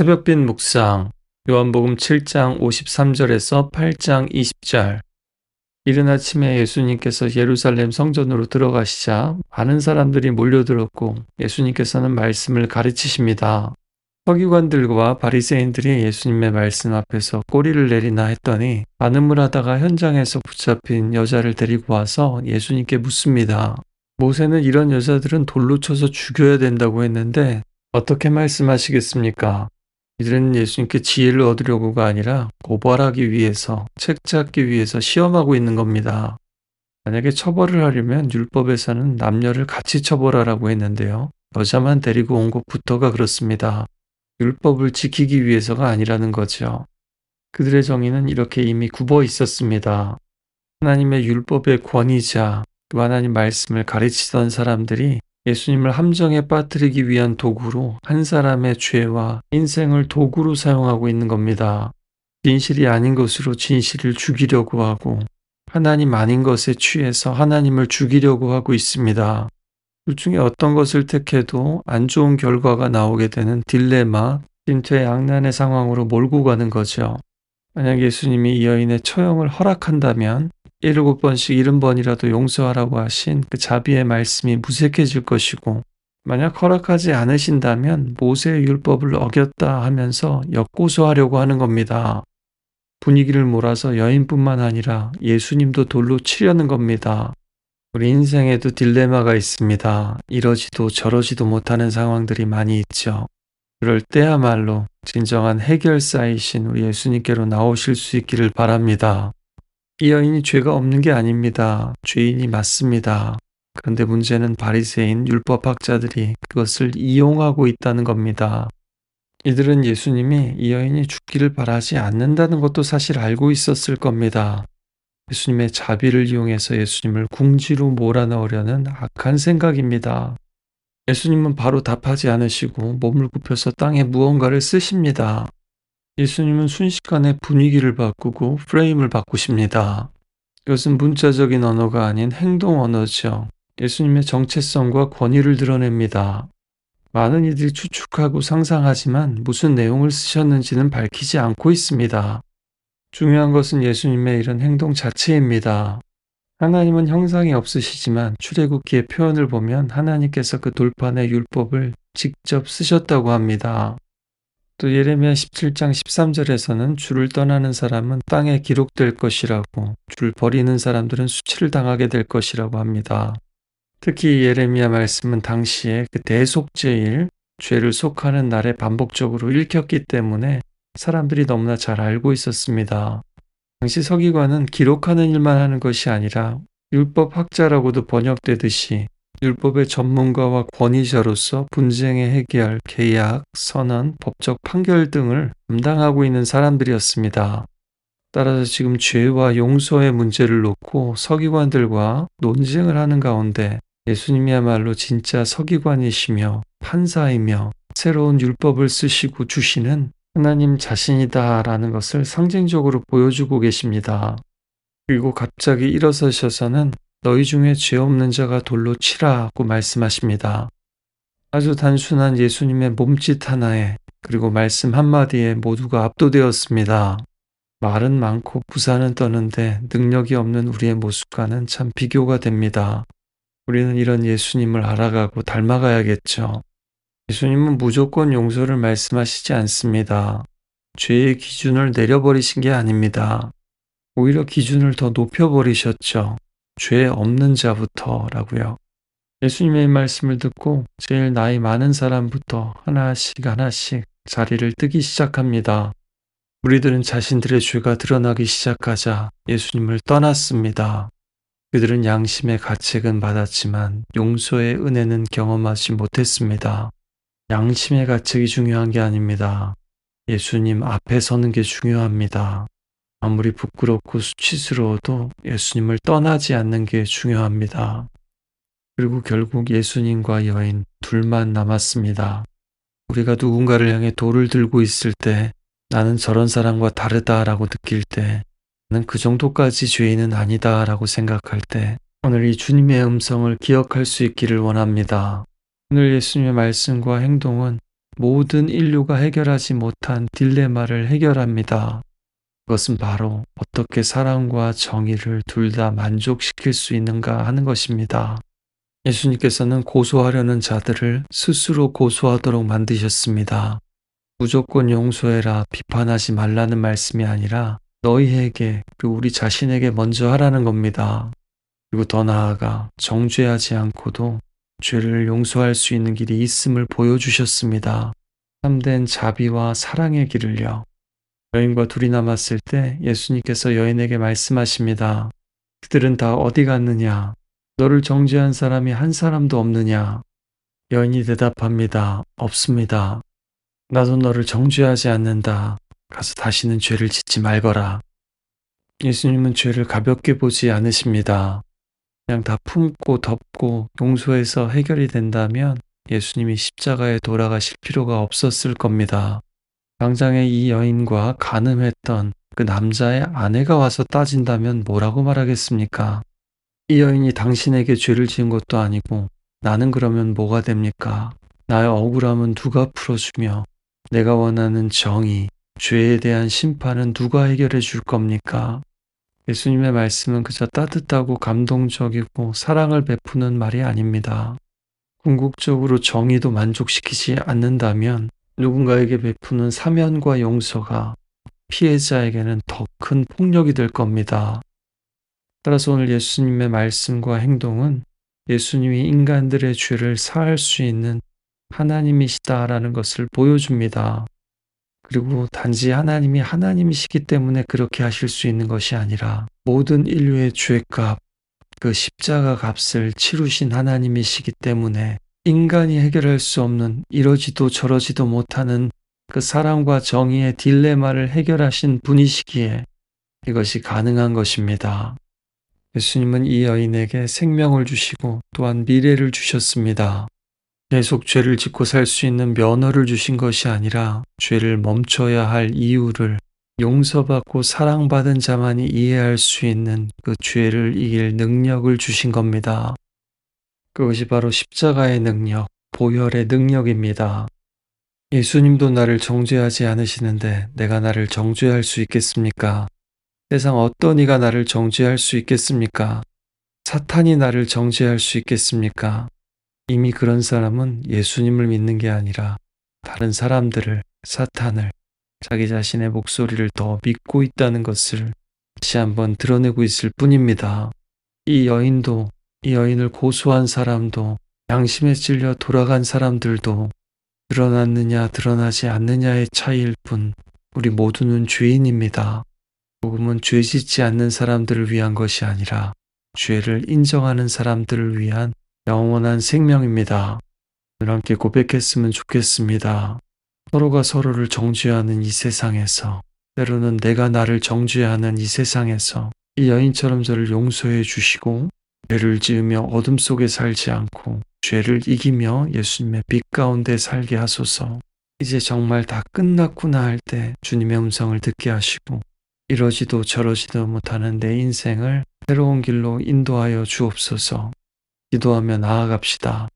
새벽빛 묵상 요한복음 7장 53절에서 8장 20절. 이른 아침에 예수님께서 예루살렘 성전으로 들어가시자 많은 사람들이 몰려들었고 예수님께서는 말씀을 가르치십니다. 서기관들과 바리새인들이 예수님의 말씀 앞에서 꼬리를 내리나 했더니 간음을 하다가 현장에서 붙잡힌 여자를 데리고 와서 예수님께 묻습니다. 모세는 이런 여자들은 돌로 쳐서 죽여야 된다고 했는데 어떻게 말씀하시겠습니까? 이들은 예수님께 지혜를 얻으려고가 아니라 고발하기 위해서, 책 잡기 위해서 시험하고 있는 겁니다. 만약에 처벌을 하려면 율법에서는 남녀를 같이 처벌하라고 했는데요. 여자만 데리고 온 것부터가 그렇습니다. 율법을 지키기 위해서가 아니라는 거죠. 그들의 정의는 이렇게 이미 굽어 있었습니다. 하나님의 율법의 권위자, 또 하나님 말씀을 가르치던 사람들이 예수님을 함정에 빠뜨리기 위한 도구로 한 사람의 죄와 인생을 도구로 사용하고 있는 겁니다. 진실이 아닌 것으로 진실을 죽이려고 하고 하나님 아닌 것에 취해서 하나님을 죽이려고 하고 있습니다. 둘 중에 어떤 것을 택해도 안 좋은 결과가 나오게 되는 딜레마, 진퇴양난의 상황으로 몰고 가는 거죠. 만약 예수님이 이 여인의 처형을 허락한다면 7번씩 70번이라도 용서하라고 하신 그 자비의 말씀이 무색해질 것이고, 만약 허락하지 않으신다면 모세의 율법을 어겼다 하면서 역고소하려고 하는 겁니다. 분위기를 몰아서 여인뿐만 아니라 예수님도 돌로 치려는 겁니다. 우리 인생에도 딜레마가 있습니다. 이러지도 저러지도 못하는 상황들이 많이 있죠. 그럴 때야말로 진정한 해결사이신 우리 예수님께로 나오실 수 있기를 바랍니다. 이 여인이 죄가 없는 게 아닙니다. 죄인이 맞습니다. 그런데 문제는 바리새인 율법학자들이 그것을 이용하고 있다는 겁니다. 이들은 예수님이 이 여인이 죽기를 바라지 않는다는 것도 사실 알고 있었을 겁니다. 예수님의 자비를 이용해서 예수님을 궁지로 몰아넣으려는 악한 생각입니다. 예수님은 바로 답하지 않으시고 몸을 굽혀서 땅에 무언가를 쓰십니다. 예수님은 순식간에 분위기를 바꾸고 프레임을 바꾸십니다. 이것은 문자적인 언어가 아닌 행동 언어죠. 예수님의 정체성과 권위를 드러냅니다. 많은 이들이 추측하고 상상하지만 무슨 내용을 쓰셨는지는 밝히지 않고 있습니다. 중요한 것은 예수님의 이런 행동 자체입니다. 하나님은 형상이 없으시지만 출애굽기의 표현을 보면 하나님께서 그 돌판에 율법을 직접 쓰셨다고 합니다. 또 예레미야 17장 13절에서는 주를 떠나는 사람은 땅에 기록될 것이라고, 주를 버리는 사람들은 수치를 당하게 될 것이라고 합니다. 특히 예레미야 말씀은 당시에 그 대속죄일, 죄를 속하는 날에 반복적으로 읽혔기 때문에 사람들이 너무나 잘 알고 있었습니다. 당시 서기관은 기록하는 일만 하는 것이 아니라 율법학자라고도 번역되듯이 율법의 전문가와 권위자로서 분쟁의 해결, 계약, 선언, 법적 판결 등을 담당하고 있는 사람들이었습니다. 따라서 지금 죄와 용서의 문제를 놓고 서기관들과 논쟁을 하는 가운데 예수님이야말로 진짜 서기관이시며 판사이며 새로운 율법을 쓰시고 주시는 하나님 자신이다라는 것을 상징적으로 보여주고 계십니다. 그리고 갑자기 일어서셔서는 너희 중에 죄 없는 자가 돌로 치라고 말씀하십니다. 아주 단순한 예수님의 몸짓 하나에, 그리고 말씀 한마디에 모두가 압도되었습니다. 말은 많고 부산은 떠는데 능력이 없는 우리의 모습과는 참 비교가 됩니다. 우리는 이런 예수님을 알아가고 닮아가야겠죠. 예수님은 무조건 용서를 말씀하시지 않습니다. 죄의 기준을 내려버리신 게 아닙니다. 오히려 기준을 더 높여버리셨죠. 죄 없는 자부터라고요. 예수님의 말씀을 듣고 제일 나이 많은 사람부터 하나씩 하나씩 자리를 뜨기 시작합니다. 우리들은 자신들의 죄가 드러나기 시작하자 예수님을 떠났습니다. 그들은 양심의 가책은 받았지만 용서의 은혜는 경험하지 못했습니다. 양심의 가책이 중요한 게 아닙니다. 예수님 앞에 서는 게 중요합니다. 아무리 부끄럽고 수치스러워도 예수님을 떠나지 않는 게 중요합니다. 그리고 결국 예수님과 여인 둘만 남았습니다. 우리가 누군가를 향해 돌을 들고 있을 때 나는 저런 사람과 다르다라고 느낄 때, 나는 그 정도까지 죄인은 아니다라고 생각할 때 오늘 이 주님의 음성을 기억할 수 있기를 원합니다. 오늘 예수님의 말씀과 행동은 모든 인류가 해결하지 못한 딜레마를 해결합니다. 그것은 바로 어떻게 사랑과 정의를 둘 다 만족시킬 수 있는가 하는 것입니다. 예수님께서는 고소하려는 자들을 스스로 고소하도록 만드셨습니다. 무조건 용서해라, 비판하지 말라는 말씀이 아니라 너희에게 그리고 우리 자신에게 먼저 하라는 겁니다. 그리고 더 나아가 정죄하지 않고도 죄를 용서할 수 있는 길이 있음을 보여주셨습니다. 참된 자비와 사랑의 길을요. 여인과 둘이 남았을 때 예수님께서 여인에게 말씀하십니다. 그들은 다 어디 갔느냐? 너를 정죄한 사람이 한 사람도 없느냐? 여인이 대답합니다. 없습니다. 나도 너를 정죄하지 않는다. 가서 다시는 죄를 짓지 말거라. 예수님은 죄를 가볍게 보지 않으십니다. 그냥 다 품고 덮고 용서해서 해결이 된다면 예수님이 십자가에 돌아가실 필요가 없었을 겁니다. 당장에 이 여인과 간음했던 그 남자의 아내가 와서 따진다면 뭐라고 말하겠습니까? 이 여인이 당신에게 죄를 지은 것도 아니고 나는 그러면 뭐가 됩니까? 나의 억울함은 누가 풀어주며 내가 원하는 정의, 죄에 대한 심판은 누가 해결해 줄 겁니까? 예수님의 말씀은 그저 따뜻하고 감동적이고 사랑을 베푸는 말이 아닙니다. 궁극적으로 정의도 만족시키지 않는다면 누군가에게 베푸는 사면과 용서가 피해자에게는 더 큰 폭력이 될 겁니다. 따라서 오늘 예수님의 말씀과 행동은 예수님이 인간들의 죄를 사할 수 있는 하나님이시다라는 것을 보여줍니다. 그리고 단지 하나님이 하나님이시기 때문에 그렇게 하실 수 있는 것이 아니라 모든 인류의 죄값, 그 십자가 값을 치르신 하나님이시기 때문에 인간이 해결할 수 없는 이러지도 저러지도 못하는 그 사랑과 정의의 딜레마를 해결하신 분이시기에 이것이 가능한 것입니다. 예수님은 이 여인에게 생명을 주시고 또한 미래를 주셨습니다. 계속 죄를 짓고 살 수 있는 면허를 주신 것이 아니라 죄를 멈춰야 할 이유를 용서받고 사랑받은 자만이 이해할 수 있는 그 죄를 이길 능력을 주신 겁니다. 그것이 바로 십자가의 능력, 보혈의 능력입니다. 예수님도 나를 정죄하지 않으시는데 내가 나를 정죄할 수 있겠습니까? 세상 어떤 이가 나를 정죄할 수 있겠습니까? 사탄이 나를 정죄할 수 있겠습니까? 이미 그런 사람은 예수님을 믿는 게 아니라 다른 사람들을, 사탄을, 자기 자신의 목소리를 더 믿고 있다는 것을 다시 한번 드러내고 있을 뿐입니다. 이 여인도, 이 여인을 고소한 사람도, 양심에 찔려 돌아간 사람들도 드러났느냐 드러나지 않느냐의 차이일 뿐 우리 모두는 죄인입니다. 복음은 죄 짓지 않는 사람들을 위한 것이 아니라 죄를 인정하는 사람들을 위한 영원한 생명입니다. 오늘 함께 고백했으면 좋겠습니다. 서로가 서로를 정죄하는 이 세상에서, 때로는 내가 나를 정죄하는 이 세상에서 이 여인처럼 저를 용서해 주시고 죄를 지으며 어둠 속에 살지 않고 죄를 이기며 예수님의 빛 가운데 살게 하소서. 이제 정말 다 끝났구나 할 때 주님의 음성을 듣게 하시고 이러지도 저러지도 못하는 내 인생을 새로운 길로 인도하여 주옵소서. 기도하며 나아갑시다.